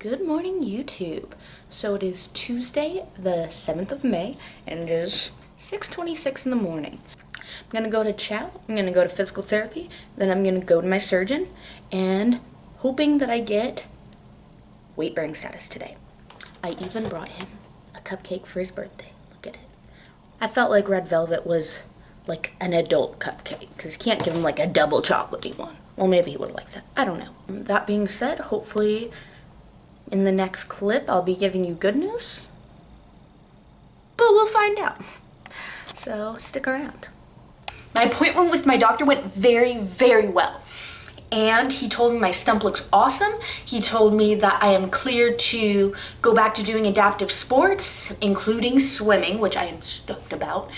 Good morning, YouTube. So it is Tuesday, the 7th of May, and it is 6:26 in the morning. I'm gonna go to chow, I'm gonna go to physical therapy, then I'm gonna go to my surgeon, and hoping that I get weight-bearing status today. I even brought him a cupcake for his birthday. Look at it. I felt like red velvet was like an adult cupcake, because you can't give him like a double chocolatey one. Well, maybe he would like that. I don't know. That being said, hopefully in the next clip, I'll be giving you good news, but we'll find out. So stick around. My appointment with my doctor went very, very well. And he told me my stump looks awesome. He told me that I am cleared to go back to doing adaptive sports, including swimming, which I am stoked about.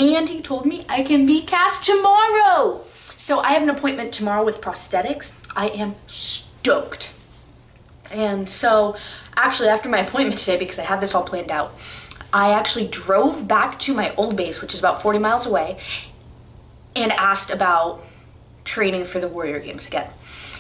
And he told me I can be cast tomorrow. So I have an appointment tomorrow with prosthetics. I am stoked. And so actually after my appointment today, because I had this all planned out, I actually drove back to my old base, which is about 40 miles away, and asked about training for the Warrior Games again.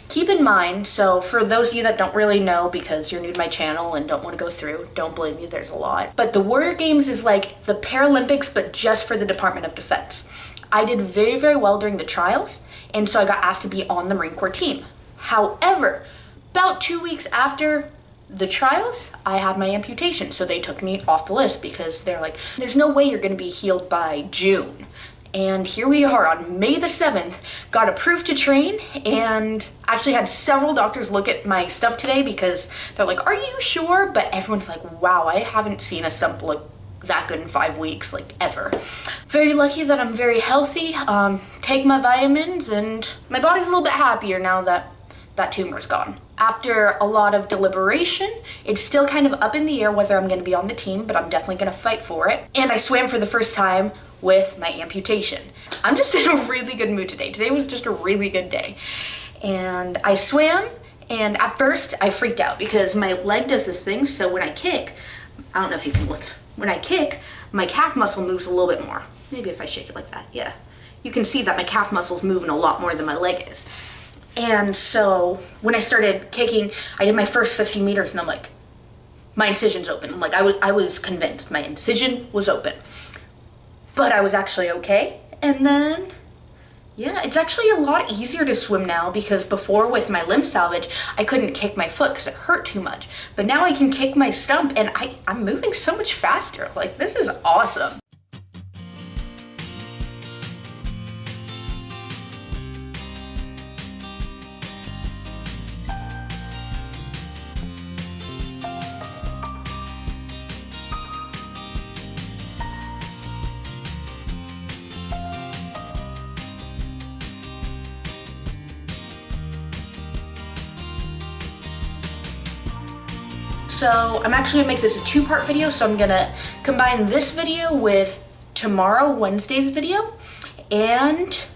Keep in mind, so for those of you that don't really know because you're new to my channel and don't want to go through, don't blame me, there's a lot. But the Warrior Games is like the Paralympics, but just for the Department of Defense. I did very, very well during the trials, and so I got asked to be on the Marine Corps team. However, about 2 weeks after the trials, I had my amputation, so they took me off the list because they're like, there's no way you're gonna be healed by June. And here we are on May the 7th, got approved to train, and actually had several doctors look at my stump today because they're like, are you sure? But everyone's like, wow, I haven't seen a stump look that good in 5 weeks, like ever. Very lucky that I'm very healthy, take my vitamins, and my body's a little bit happier now that that tumor's gone. After a lot of deliberation, it's still kind of up in the air whether I'm gonna be on the team, but I'm definitely gonna fight for it. And I swam for the first time with my amputation. I'm just in a really good mood today. Today was just a really good day. And I swam, and at first I freaked out because my leg does this thing, so when I kick, I don't know if you can look, when I kick, my calf muscle moves a little bit more. Maybe if I shake it like that, yeah. You can see that my calf muscle's moving a lot more than my leg is. And so when I started kicking, I did my first 50 meters and I'm like, my incision's open. I'm like, I was convinced my incision was open, but I was actually okay. And then, yeah, it's actually a lot easier to swim now because before with my limb salvage, I couldn't kick my foot because it hurt too much. But now I can kick my stump and I'm moving so much faster. Like, this is awesome. So I'm actually gonna make this a two-part video, so I'm gonna combine this video with tomorrow, Wednesday's video, and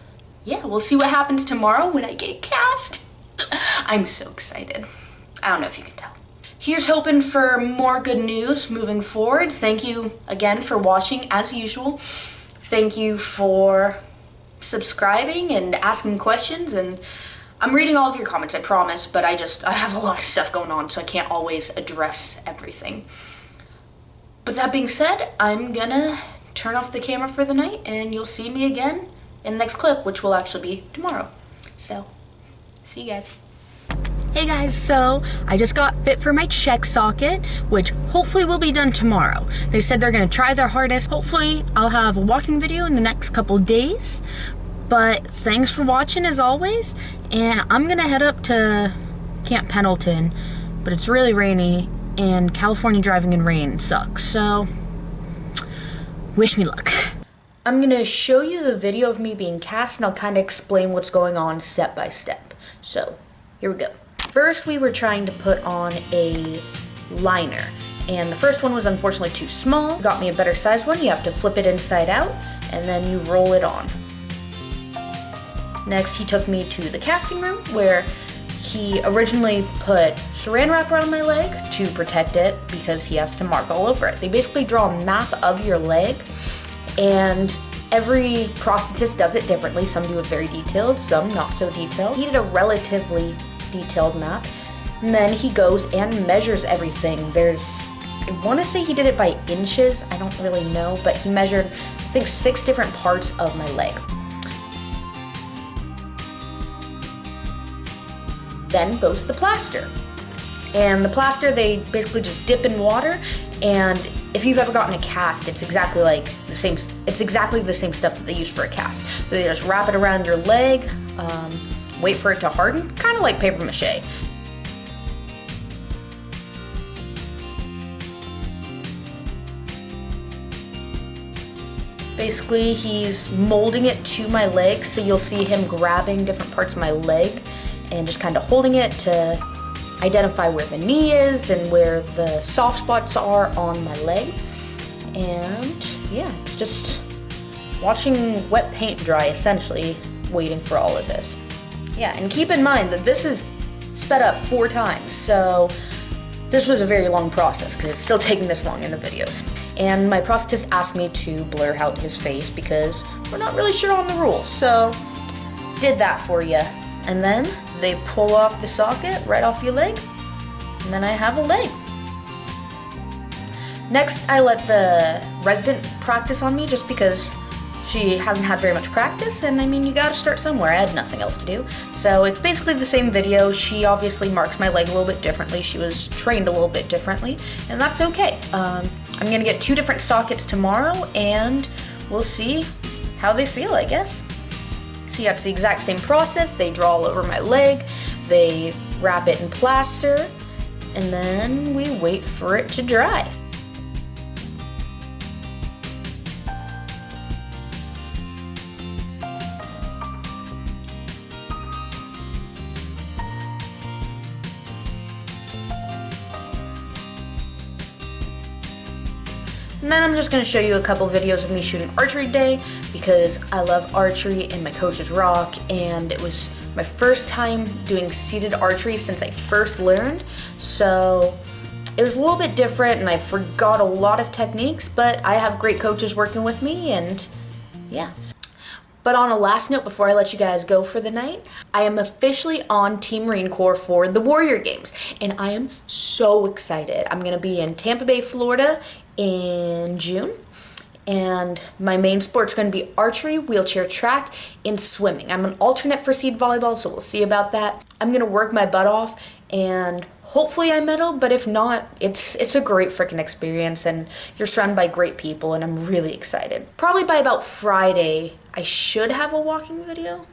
yeah, we'll see what happens tomorrow when I get cast. I'm so excited. I don't know if you can tell. Here's hoping for more good news moving forward. Thank you again for watching as usual. Thank you for subscribing and asking questions, and I'm reading all of your comments, I promise, but I have a lot of stuff going on, so I can't always address everything. But that being said, I'm gonna turn off the camera for the night, and you'll see me again in the next clip, which will actually be tomorrow. So, see you guys. Hey guys, so I just got fit for my check socket, which hopefully will be done tomorrow. They said they're gonna try their hardest. Hopefully, I'll have a walking video in the next couple days. But thanks for watching as always, and I'm gonna head up to Camp Pendleton, but it's really rainy, and California driving in rain sucks, so wish me luck. I'm gonna show you the video of me being cast, and I'll kind of explain what's going on step by step. So, here we go. First, we were trying to put on a liner, and the first one was unfortunately too small. Got me a better size one. You have to flip it inside out, and then you roll it on. Next, he took me to the casting room where he originally put saran wrap around my leg to protect it because he has to mark all over it. They basically draw a map of your leg, and every prosthetist does it differently. Some do it very detailed, some not so detailed. He did a relatively detailed map, And then he goes and measures everything. I want to say he did it by inches. I don't really know, but he measured, I think, 6 different parts of my leg. Then goes the plaster. And the plaster, they basically just dip in water, and if you've ever gotten a cast, it's exactly the same stuff that they use for a cast. So they just wrap it around your leg, wait for it to harden, kind of like paper mache. Basically, he's molding it to my leg, so you'll see him grabbing different parts of my leg and just kind of holding it to identify where the knee is and where the soft spots are on my leg. And yeah, it's just watching wet paint dry, essentially, waiting for all of this. Yeah, and keep in mind that this is sped up 4 times, so this was a very long process because it's still taking this long in the videos. And my prosthetist asked me to blur out his face because we're not really sure on the rules, so did that for you. And then they pull off the socket right off your leg, and then I have a leg. Next, I let the resident practice on me just because she hasn't had very much practice, and I mean, you gotta start somewhere. I had nothing else to do. So it's basically the same video. She obviously marks my leg a little bit differently. She was trained a little bit differently, and that's okay. I'm gonna get 2 different sockets tomorrow, and we'll see how they feel, I guess. So yeah, it's the exact same process. They draw all over my leg, they wrap it in plaster, and then we wait for it to dry. And then I'm just going to show you a couple videos of me shooting archery today because I love archery and my coaches rock, and it was my first time doing seated archery since I first learned. So it was a little bit different and I forgot a lot of techniques, but I have great coaches working with me, and yeah. But on a last note, before I let you guys go for the night, I am officially on Team Marine Corps for the Warrior Games, and I am so excited. I'm going to be in Tampa Bay, Florida in June, and my main sport's going to be archery, wheelchair track, and swimming. I'm an alternate for seed volleyball, so we'll see about that. I'm going to work my butt off, and hopefully I medal, but if not, it's a great freaking experience, and you're surrounded by great people, and I'm really excited. Probably by about Friday, I should have a walking video.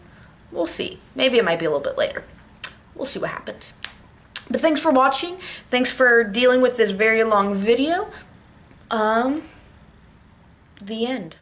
We'll see. Maybe it might be a little bit later. We'll see what happens. But thanks for watching. Thanks for dealing with this very long video. The end.